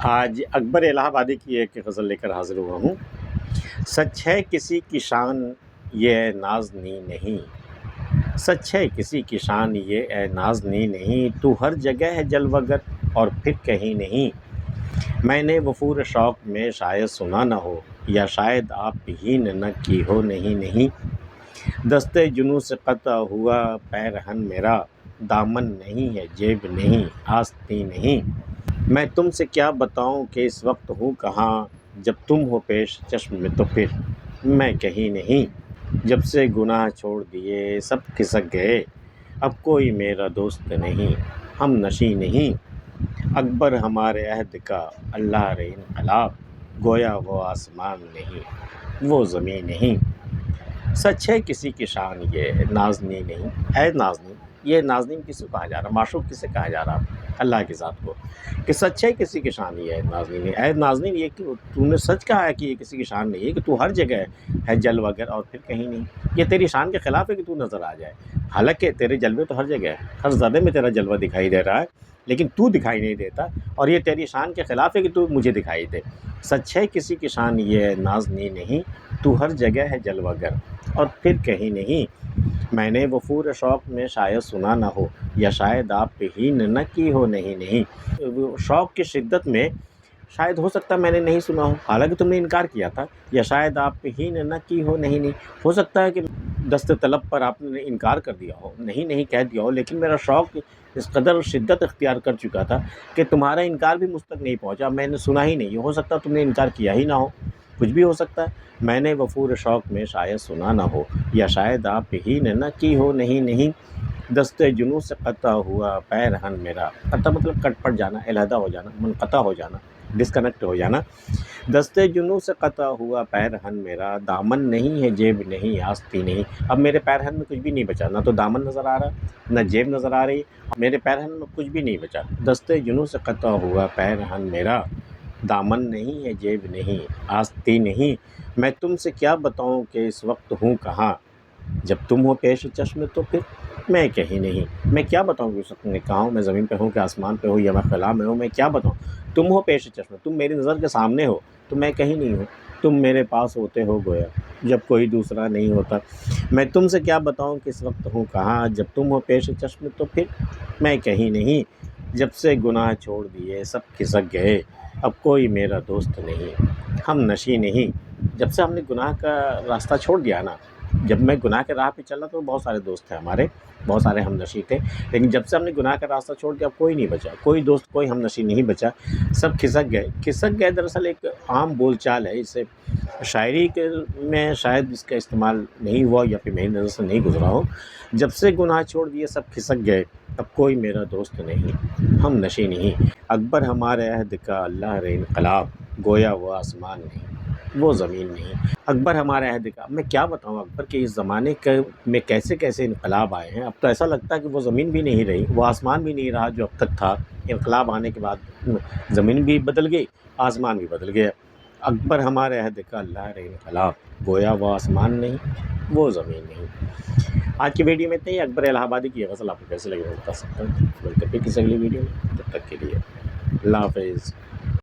آج اکبر الہ آبادی کی ایک غزل لے کر حاضر ہوا ہوں۔ سچ ہے کسی کی شان یہ اے نازنی نہیں، سچ ہے کسی کی شان یہ اے نازنی نہیں، تو ہر جگہ ہے جلوہ گر اور پھر کہیں نہیں۔ میں نے وفور شوق میں شاید سنا نہ ہو، یا شاید آپ ہی نے نہ کی ہو نہیں۔ دستے جنوں سے قطع ہوا پیرہن میرا، دامن نہیں ہے جیب نہیں آستین نہیں۔ میں تم سے کیا بتاؤں کہ اس وقت ہوں کہاں، جب تم ہو پیش چشم میں تو پھر میں کہیں نہیں۔ جب سے گناہ چھوڑ دیے سب کھسک گئے، اب کوئی میرا دوست نہیں، ہم نشیں نہیں۔ اکبر ہمارے عہد کا اللہ رے انقلاب، گویا وہ آسمان نہیں وہ زمین نہیں۔ سچ ہے کسی کی شان یہ نازنی نہیں، اے نازنین۔ یہ نازنین کس کو کہا جا رہا، معشوق کسے کہا جا رہا؟ اللہ کی ذات کو، کہ سچ ہے کسی کی شان یہ ہے نازنین نہیں۔ اے نازنین، یہ کہ تو نے سچ کہا ہے کہ یہ کسی کی شان نہیں ہے، کہ تو ہر جگہ ہے جلوہ گر اور پھر کہیں نہیں۔ یہ تیری شان کے خلاف ہے کہ تو نظر آ جائے، حالانکہ تیرے جلوے تو ہر جگہ ہے، ہر زدے میں تیرا جلوہ دکھائی دے رہا ہے، لیکن تو دکھائی نہیں دیتا، اور یہ تیری شان کے خلاف ہے کہ تو مجھے دکھائی دے۔ سچ ہے کسی کی شان یہ نازنین نہیں، تو ہر جگہ ہے جلوہ گر اور پھر کہیں نہیں۔ میں نے وفور شوق میں شاید سنا نہ ہو، یا شاید آپ ہی نے نہ کی ہو نہیں۔ شوق کی شدت میں شاید ہو سکتا ہے میں نے نہیں سنا ہو، حالانکہ تم نے انکار کیا تھا، یا شاید آپ ہی نے نہ کی ہو نہیں۔ ہو سکتا ہے کہ دست طلب پر آپ نے انکار کر دیا ہو، نہیں کہہ دیا ہو، لیکن میرا شوق اس قدر شدت اختیار کر چکا تھا کہ تمہارا انکار بھی مجھ تک نہیں پہنچا، میں نے سنا ہی نہیں۔ ہو سکتا ہے تم نے انکار کیا ہی نہ ہو، کچھ بھی ہو سکتا ہے۔ میں نے وفور شوق میں شاید سنا نہ ہو، یا شاید آپ ہی نے نہ کی ہو نہیں۔ دستے جنوں سے قطع ہوا پیرہن میرا، قطع مطلب کٹ پٹ جانا، علیحدہ ہو جانا، منقطع ہو جانا، ڈسکنیکٹ ہو جانا۔ دستے جنوں سے قطع ہوا پیرہن میرا، دامن نہیں ہے جیب نہیں آستین نہیں۔ اب میرے پیرہن میں کچھ بھی نہیں بچا، نہ تو دامن نظر آ رہا، نہ جیب نظر آ رہی، میرے پیرہن میں کچھ بھی نہیں بچا۔ دستے جنوں سے قطع ہوا پیرہن میرا، دامن نہیں ہے جیب نہیں آستین نہیں۔ میں تم سے کیا بتاؤں کہ اس وقت ہوں کہاں، جب تم ہو پیش چشم تو پھر میں کہیں نہیں۔ میں کیا بتاؤں کہ اس وقت میں کہاں ہوں، میں زمین پہ ہوں کہ آسمان پہ ہوں یا میں خلا میں ہوں، میں کیا بتاؤں؟ تم ہو پیش چشم، تم میری نظر کے سامنے ہو تو میں کہیں نہیں ہوں، تم میرے پاس ہوتے ہو گویا جب کوئی دوسرا نہیں ہوتا۔ میں تم سے کیا بتاؤں کہ اس وقت ہوں کہاں، جب تم ہو پیش چشم تو پھر میں کہیں نہیں۔ جب سے گناہ چھوڑ دیے سب کھسک گئے، اب کوئی میرا دوست نہیں، ہم نشیں نہیں۔ جب سے ہم نے گناہ کا راستہ چھوڑ دیا نا، جب میں گناہ کے راہ پہ چلا تو بہت سارے دوست تھے ہمارے، بہت سارے ہم نشیں تھے، لیکن جب سے ہم نے گناہ کا راستہ چھوڑ دیا اب کوئی نہیں بچا، کوئی دوست کوئی ہم نشیں نہیں بچا، سب کھسک گئے۔ کھسک گئے دراصل ایک عام بول چال ہے، اسے شاعری کے میں شاید اس کا استعمال نہیں ہوا یا پھر میری نظر سے نہیں گزرا ہو۔ جب سے گناہ چھوڑ دیے سب کھسک گئے، اب کوئی میرا دوست نہیں، ہم نشیں نہیں۔ اکبر ہمارے عہد کا اللہ رے انقلاب، گویا وہ آسمان نہیں وہ زمین نہیں۔ اکبر ہمارے عہد کا، میں کیا بتاؤں اکبر کہ اس زمانے میں کیسے انقلاب آئے ہیں۔ اب تو ایسا لگتا ہے کہ وہ زمین بھی نہیں رہی، وہ آسمان بھی نہیں رہا جو اب تک تھا۔ انقلاب آنے کے بعد زمین بھی بدل گئی، آسمان بھی بدل گیا۔ اکبر ہمارے عہد کا اللہ رے انقلاب، گویا وہ آسمان نہیں وہ زمین نہیں۔ آج کی ویڈیو میں اتنا ہی۔ اکبر الہ آبادی کی یہ غزل آپ کو کیسے لگے بتا سکتا ہوں، ملتے پھر کسی اگلی ویڈیو میں، تب تک کے لیے اللہ حافظ۔